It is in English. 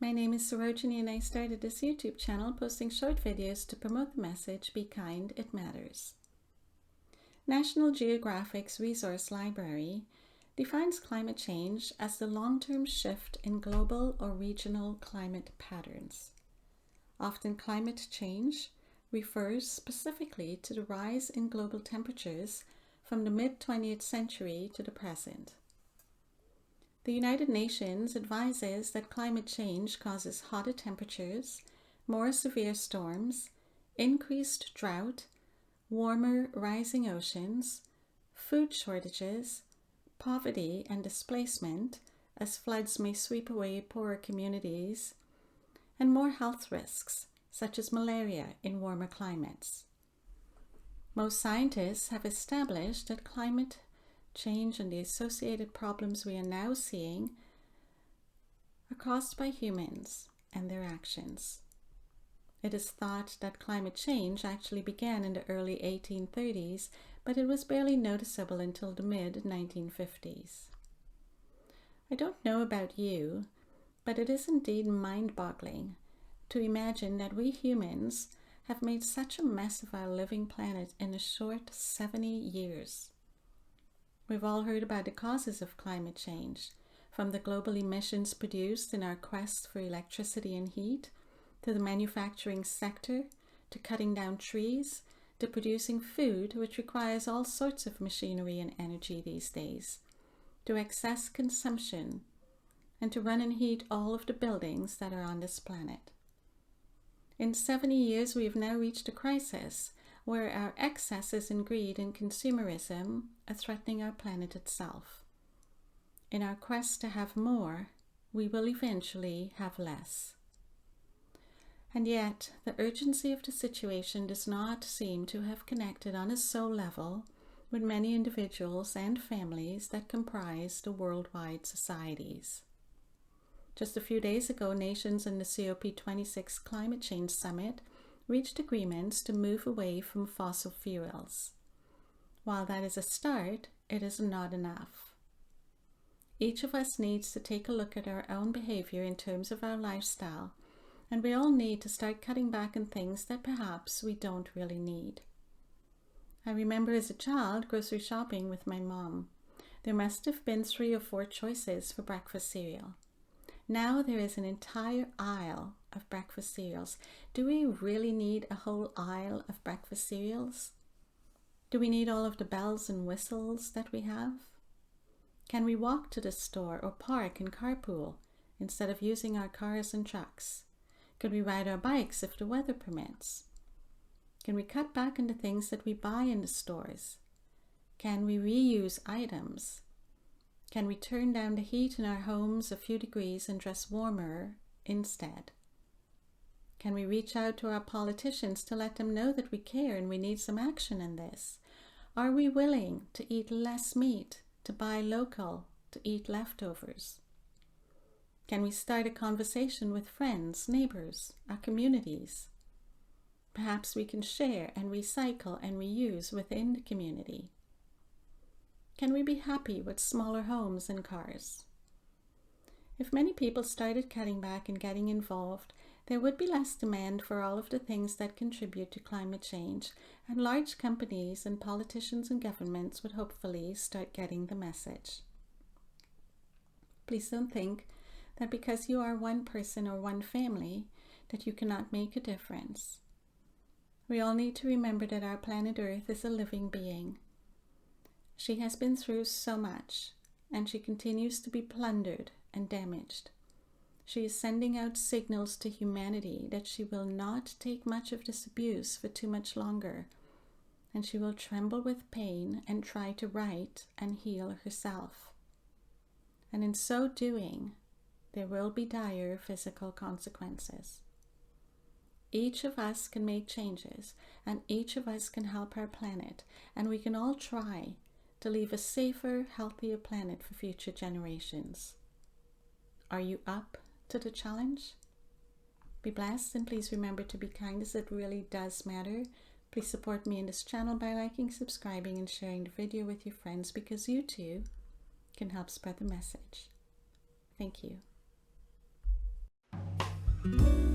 My name is Sarojini and I started this YouTube channel posting short videos to promote the message, be kind, it matters. National Geographic's Resource Library defines climate change as the long-term shift in global or regional climate patterns. Often climate change refers specifically to the rise in global temperatures from the mid-20th century to the present. The United Nations advises that climate change causes hotter temperatures, more severe storms, increased drought, warmer rising oceans, food shortages, poverty and displacement as floods may sweep away poorer communities, and more health risks such as malaria in warmer climates. Most scientists have established that climate change and the associated problems we are now seeing are caused by humans and their actions. It is thought that climate change actually began in the early 1830s, but it was barely noticeable until the mid-1950s. I don't know about you, but it is indeed mind-boggling to imagine that we humans have made such a mess of our living planet in a short 70 years. We've all heard about the causes of climate change, from the global emissions produced in our quest for electricity and heat, to the manufacturing sector, to cutting down trees, to producing food, which requires all sorts of machinery and energy these days, to excess consumption, and to run and heat all of the buildings that are on this planet. In 70 years, we have now reached a crisis where our excesses in greed and consumerism are threatening our planet itself. In our quest to have more, we will eventually have less. And yet, the urgency of the situation does not seem to have connected on a soul level with many individuals and families that comprise the worldwide societies. Just a few days ago, nations in the COP26 Climate Change Summit reached agreements to move away from fossil fuels. While that is a start, it is not enough. Each of us needs to take a look at our own behavior in terms of our lifestyle, and we all need to start cutting back on things that perhaps we don't really need. I remember as a child grocery shopping with my mom. There must have been 3 or 4 choices for breakfast cereal. Now there is an entire aisle of breakfast cereals. Do we really need a whole aisle of breakfast cereals? Do we need all of the bells and whistles that we have? Can we walk to the store or park and carpool instead of using our cars and trucks? Could we ride our bikes if the weather permits? Can we cut back on the things that we buy in the stores? Can we reuse items? Can we turn down the heat in our homes a few degrees and dress warmer instead? Can we reach out to our politicians to let them know that we care and we need some action in this? Are we willing to eat less meat, to buy local, to eat leftovers? Can we start a conversation with friends, neighbors, our communities? Perhaps we can share and recycle and reuse within the community. Can we be happy with smaller homes and cars? If many people started cutting back and getting involved, there would be less demand for all of the things that contribute to climate change, and large companies and politicians and governments would hopefully start getting the message. Please don't think that because you are one person or one family, that you cannot make a difference. We all need to remember that our planet Earth is a living being. She has been through so much, and she continues to be plundered and damaged. She is sending out signals to humanity that she will not take much of this abuse for too much longer, and she will tremble with pain and try to right and heal herself. And in so doing, there will be dire physical consequences. Each of us can make changes, and each of us can help our planet, and we can all try to leave a safer, healthier planet for future generations. Are you up to the challenge? Be blessed, and please remember to be kind, as it really does matter. Please support me in this channel by liking, subscribing, and sharing the video with your friends, because you too can help spread the message. Thank you. you.